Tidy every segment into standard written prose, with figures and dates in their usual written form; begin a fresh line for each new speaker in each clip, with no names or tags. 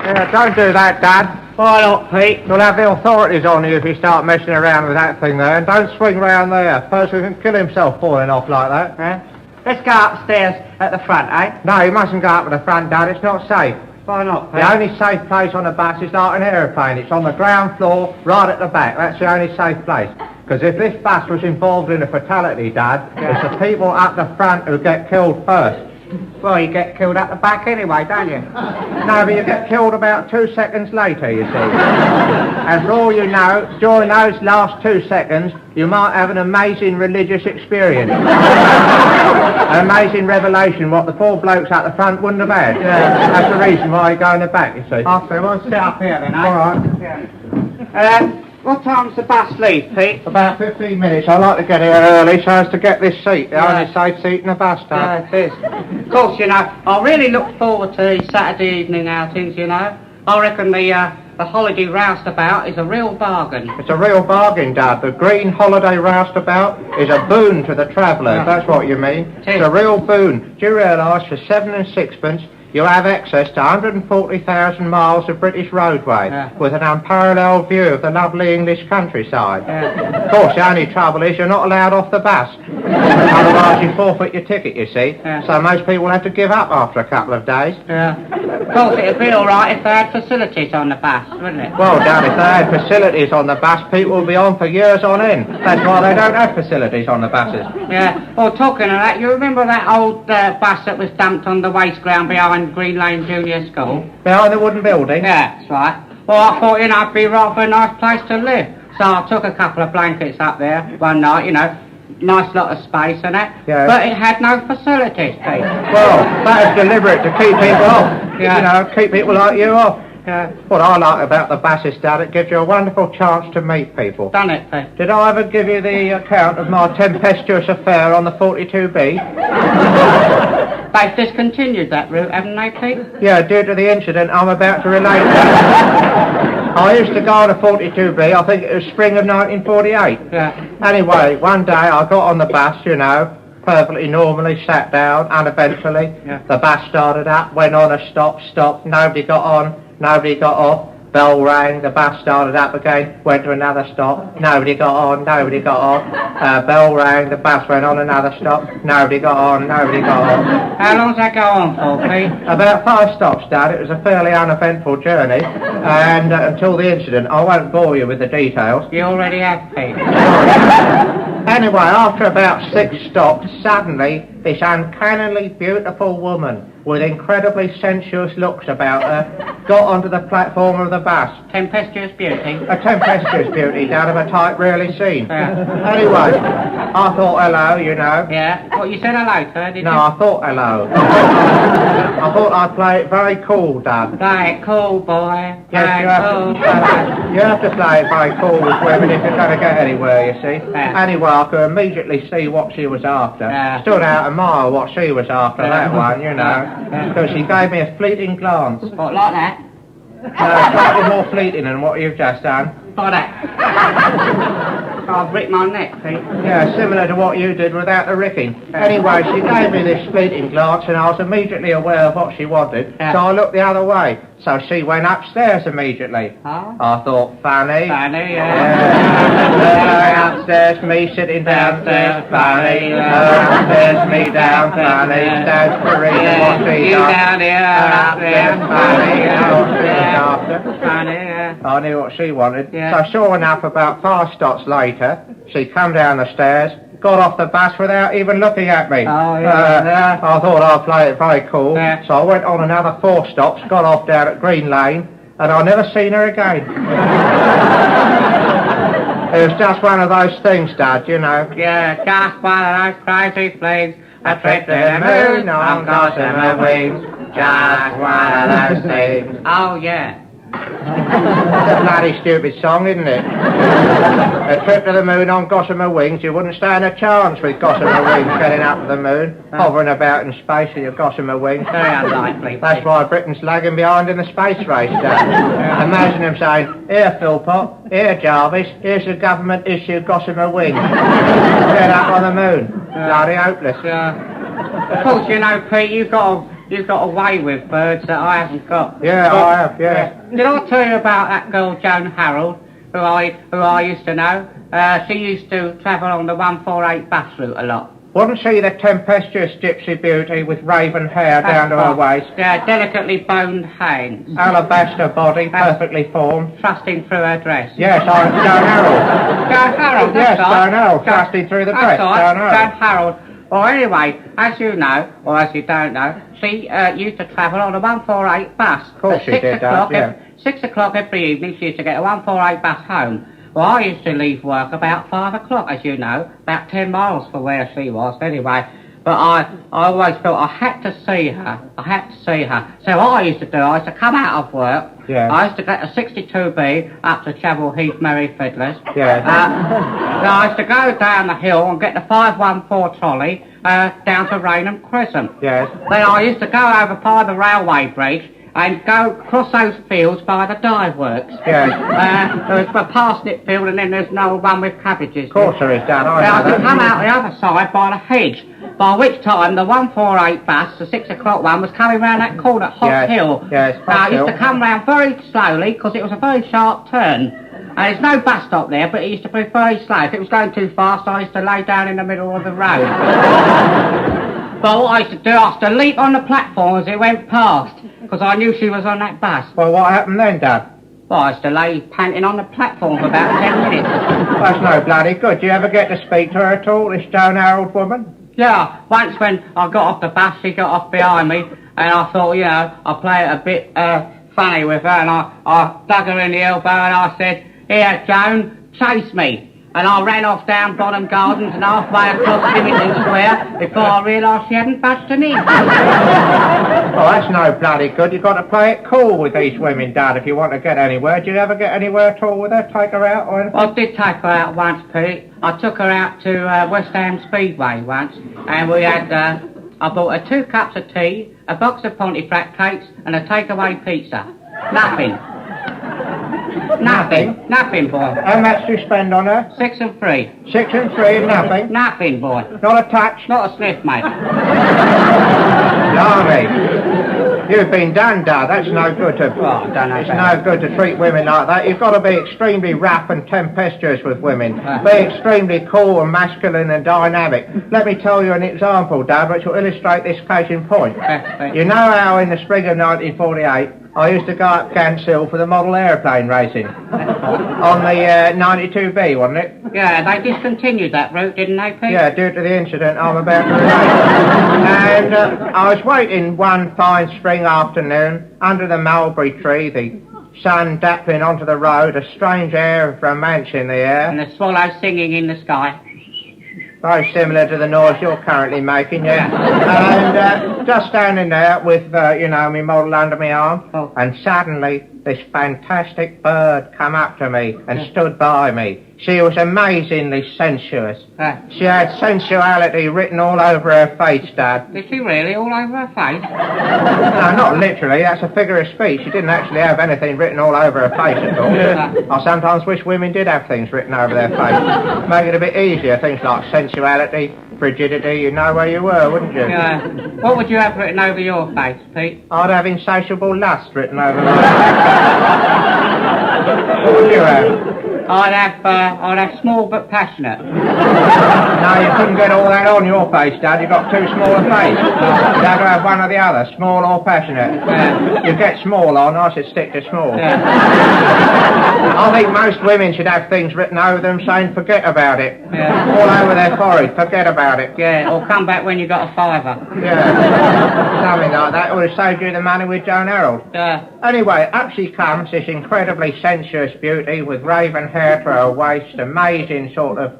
Yeah, don't do that, Dad.
Why not, Pete?
You'll have the authorities on you if you start messing around with that thing there, and don't swing round there. Person can kill himself falling off like that.
Let's go upstairs at the front, eh?
No, you mustn't go up to the front, Dad. It's not safe.
Why not, Pete?
The only safe place on the bus is like an aeroplane. It's on the ground floor, right at the back. That's the only safe place. Because if this bus was involved in a fatality, Dad, it's the people up the front who get killed first.
Well, you get killed at the back anyway, don't you?
No, but you get killed about 2 seconds later, you see. And for all you know, during those last 2 seconds, you might have an amazing religious experience. An amazing revelation what the four blokes at the front wouldn't have had. Yeah. That's the reason why you go in the back, you see.
After, we'll sit up here then, eh?
All right.
Yeah. What time's the bus leave, Pete?
About 15 minutes. I like to get here early so as to get this seat. The only safe seat in the bus, Dad.
Yeah, it is. Of course, you know, I really look forward to these Saturday evening outings, you know. I reckon the holiday roustabout is a real bargain.
It's a real bargain, Dad. The green holiday roustabout is a boon to the traveller, if that's what you mean. It's a real boon. Do you realise for 7 and 6pence you have access to 140,000 miles of British roadway with an unparalleled view of the lovely English countryside. Of course, the only trouble is you're not allowed off the bus. Otherwise you forfeit your ticket, you see. So most people have to give up after a couple of days.
Of course, it'd be all right if they had facilities on the bus, wouldn't it?
Well, Dad, if they had facilities on the bus, people would be on for years on end. That's why they don't have facilities on the buses.
Yeah. Well, talking of that, you remember that old bus that was dumped on the waste ground behind Green Lane Junior School?
Behind the wooden building?
Yeah, that's right. Well, I thought, you know, it'd be rather a nice place to live. So I took a couple of blankets up there one night, you know, nice lot of space and that.
Yeah.
But it had no facilities, Pete.
Well, that is deliberate to keep people off.
Yeah.
You know, keep people like you off.
Yeah.
What I like about the buses, Dad, it gives you a wonderful chance to meet people.
Done it, Pete.
Did I ever give you the account of my tempestuous affair on the 42B?
They've discontinued that route, haven't they, Pete?
Yeah, due to the incident I'm about to relate. I used to go on a 42B, I think it was spring of 1948.
Yeah.
Anyway, one day I got on the bus, you know, perfectly normally, sat down, uneventfully.
Yeah.
The bus started up, went on a stop, nobody got on, nobody got off. Bell rang, the bus started up again, went to another stop, nobody got on, nobody got off. Bell rang, the bus went on another stop, nobody got on, nobody got off.
How long's that go on for, Pete?
About 5 stops, Dad. It was a fairly uneventful journey, and until the incident, I won't bore you with the details.
You already have, Pete.
Anyway, after about 6 stops, suddenly this uncannily beautiful woman with incredibly sensuous looks about her got onto the platform of the bus.
Tempestuous beauty.
A tempestuous beauty, Dad, of a type rarely seen.
Yeah.
Anyway, I thought hello, you know.
Yeah. What, you said hello to her, did you?
No, I thought hello. I thought I'd play it very cool, Dad.
Play it cool, boy.
Yes,
Play
you
it
have,
cool.
you have to play it very cool with women if you're going to get anywhere, you see.
Yeah.
Anyway, I could immediately see what she was after.
Yeah.
Stood out a mile what she was after, that one, you know.
Yeah.
Because she gave me a fleeting glance.
What, like that?
Slightly more fleeting than what you've just done.
Like that. I've ripped my neck, Pete.
Yeah, similar to what you did without the ricking. Anyway, she gave me this fleeting glance and I was immediately aware of what she wanted,
Yeah.
so I looked the other way. So she went upstairs immediately.
Oh?
I thought, funny.
Funny,
Her upstairs, me sitting downstairs, funny. Her upstairs, me down, funny. Stands for reading what she
You
does.
down here,
Her
up there.
upstairs, funny. What she's after.
Funny, yeah.
I knew what she wanted.
Yeah.
So sure enough, about 5 stops later, she come down the stairs, got off the bus without even looking at me.
Oh, yeah.
I thought I'd play it very cool.
Yeah.
So I went on another 4 stops, got off down at Green Lane, and I never seen her again. It was just one of those things, Dad, you know.
Yeah, just one of those crazy flings. A trip to the moon on gossamer wings. Just one of those things. Oh, yeah.
It's a bloody stupid song, isn't it? A trip to the moon on gossamer wings. You wouldn't stand a chance with gossamer wings getting up to the moon, hovering about in space with your gossamer wings.
Very unlikely.
That's why Britain's lagging behind in the space race, Dad. Imagine them saying, here, Philpott, here, Jarvis, here's the government-issued gossamer wings. Get up on the moon. Bloody hopeless.
Of course, you know, Pete, you've got you've got a way with birds that I haven't got.
Yeah,
But,
I have, yeah.
Did I tell you about that girl, Joan Harold, who I used to know? She used to travel on the 148 bus route a lot.
Wasn't she the tempestuous gypsy beauty with raven hair down to her waist?
Yeah, delicately boned hands.
Alabaster body, perfectly formed.
Thrusting through her dress.
Yes, I'm Joan Harold.
Joan Harold,
Yes,
that's right.
Joan Harold, thrusting through the
That's
dress.
right,
Joan Harold.
Joan Harold. Well, anyway, as you know, or as you don't know, she used to travel on a 148 bus.
Of course
At
she
6
did that,
o'clock
yeah.
6 o'clock every evening, she used to get a 148 bus home. Well, I used to leave work about 5 o'clock, as you know, about 10 miles from where she was, anyway. But I always felt I had to see her. So what I used to do, I used to come out of work.
Yeah.
I used to get a 62B up to Chapel Heath Merry Fiddlers.
Yeah.
Then I used to go down the hill and get the 514 trolley down to Rainham Crescent.
Yes.
Then I used to go over by the railway bridge and go cross those fields by the dye works.
Yes.
There's a parsnip field and then there's an old one with cabbages.
Of course there is, Dan. I
Then I
know
could come
that.
out the other side by the hedge, by which time the 148 bus, the 6 o'clock one, was coming round that corner, Hot
Yes,
Hill.
yes, Hot
Now, it used to
Hill.
come round very slowly, because it was a very sharp turn. And there's no bus stop there, but it used to be very slow. If it was going too fast, I used to lay down in the middle of the road. But what I used to do, I used to leap on the platform as it went past, because I knew she was on that bus.
Well, what happened then, Dad?
Well, I used to lay panting on the platform for about 10 minutes.
That's no bloody good. Do you ever get to speak to her at all, this Joan Harold woman?
Yeah, once when I got off the bus, she got off behind me, and I thought, you know, I'll play it a bit funny with her, and I dug her in the elbow, and I said, "Here, Joan, chase me." And I ran off down Bonham Gardens and halfway across Symington Square before I realised she hadn't budged an inch.
Oh, that's no bloody good. You've got to play it cool with these women, Dad, if you want to get anywhere. Do you ever get anywhere at all with her? Take her out or anything?
I did take her out once, Pete. I took her out to West Ham Speedway once, and we had, I bought her 2 cups of tea, a box of Pontefract cakes, and a takeaway pizza. Nothing. Nothing, boy.
How much do you spend on her?
6 and 3.
6 and 3 and nothing?
Nothing, boy.
Not a touch?
Not a sniff, mate.
Blimey. You've been done, Dad. That's no good to...
Well, I don't know
It's
about
no good to treat women like that. You've got to be extremely rough and tempestuous with women. Be extremely cool and masculine and dynamic. Let me tell you an example, Dad, which will illustrate this case in point. You know how in the spring of 1948, I used to go up Gants Hill for the model aeroplane racing? On the 92B, wasn't it?
Yeah, they discontinued that route, didn't they, Pete?
Yeah, due to the incident I'm about to relate. And I was waiting one fine spring afternoon under the mulberry tree, the sun dappling onto the road, a strange air of romance in the air.
And the swallows singing in the sky.
Very similar to the noise you're currently making, yeah. And just standing there with, you know, my model under my arm, and suddenly this fantastic bird come up to me and stood by me. She was amazingly sensuous. She had sensuality written all over her face, Dad.
Did she really? All over her face?
No, not literally. That's a figure of speech. She didn't actually have anything written all over her face at all. I sometimes wish women did have things written over their face. Make it a bit easier. Things like sensuality, frigidity. You know where you were, wouldn't you?
What would you have written over your face, Pete?
I'd have insatiable lust written over my face. What would you have?
I'd have small but passionate.
No, you couldn't get all that on your face, Dad. You've got too small a face. You'd have to have one or the other, small or passionate. You get small on, I should stick to small. I think most women should have things written over them saying forget about it. All over their forehead, forget about it.
Yeah, or come back when you got a fiver.
Yeah, something like that would have saved you the money with Joan Harold. Anyway, up she comes, this incredibly sensuous beauty with raven hair to her waist, amazing sort of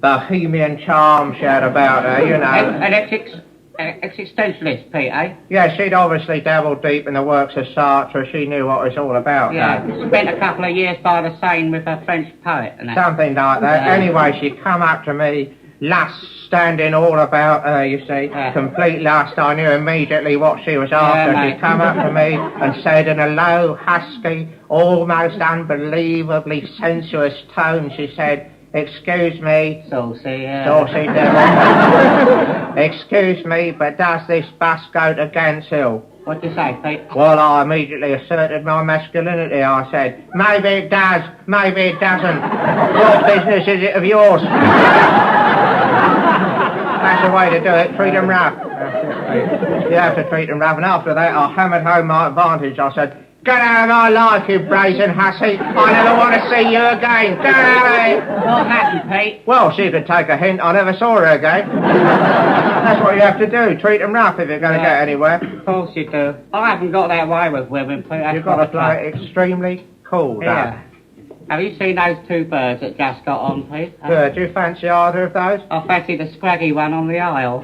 bohemian charm she had about her, you know.
An existentialist, Pete, eh?
Yeah, she'd obviously dabbled deep in the works of Sartre. She knew what it was all about.
Yeah, spent a couple of years by the Seine with a French poet and that.
Something like that. Anyway, she come up to me, lust standing all about her, you see. Complete lust. I knew immediately what she was after. She come up to me and said in a low, husky, almost unbelievably sensuous tone, she said, Excuse me,
Saucy,
saucy devil. Excuse me, but does this bus go to Gants Hill?
What do you say, Pete?
Well, I immediately asserted my masculinity. I said, maybe it does, maybe it doesn't. What business is it of yours? That's the way to do it, treat them rough. You have to treat them rough, and after that I hammered home my advantage. I said, get out of my life, you brazen hussy. I never want to see you again. Get out of here.
What happened, Pete?
Well, she could take a hint. I never saw her again. That's what you have to do. Treat them rough if you're going to get anywhere.
Of course you do. I haven't got that way with women, Pete. That's
You've got to play it extremely cool, Dad.
Yeah. Have you seen those two birds that just got on, Pete?
Do you fancy either of those?
I fancy the scraggy one on the aisle.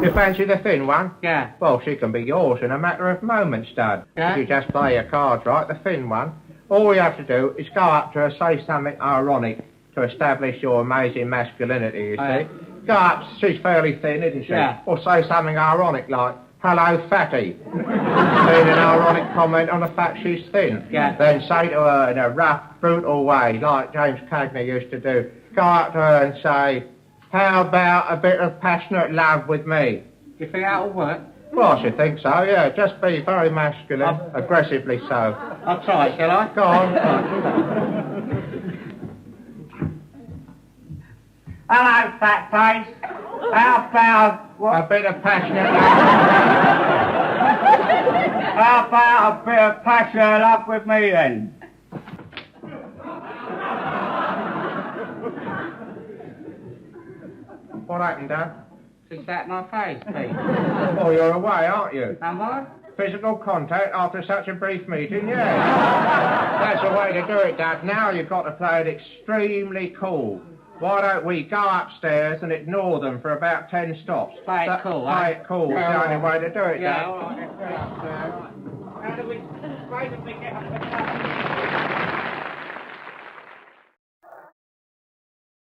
You fancy the thin one?
Yeah.
Well, she can be yours in a matter of moments, Dad.
Yeah?
If you just play your cards right, the thin one. All you have to do is go up to her, say something ironic to establish your amazing masculinity, you see.
Right.
Go up, she's fairly thin, isn't she?
Yeah.
Or say something ironic like, hello, fatty. Then an ironic comment on the fact she's thin.
Yeah.
Then say to her in a rough, brutal way, like James Cagney used to do, go up to her and say, how about a bit of passionate love with me?
You think that'll work?
Well, I should think so, yeah. Just be very masculine, aggressively so.
I'll try it, shall I?
Go on.
Hello, fat face. How about what?
A bit of passionate love.
How about a bit of passionate love with me then?
What happened, Dad?
She sat in my face, Pete.
Oh, you're away, aren't you?
Am I?
Physical contact after such a brief meeting, yeah. That's the way to do it, Dad. Now you've got to play it extremely cool. Why don't we go upstairs and ignore them for about 10 stops?
Play it cool,
Play it cool. It's the only way to do it,
Yeah,
Dad.
all right. How do we get up the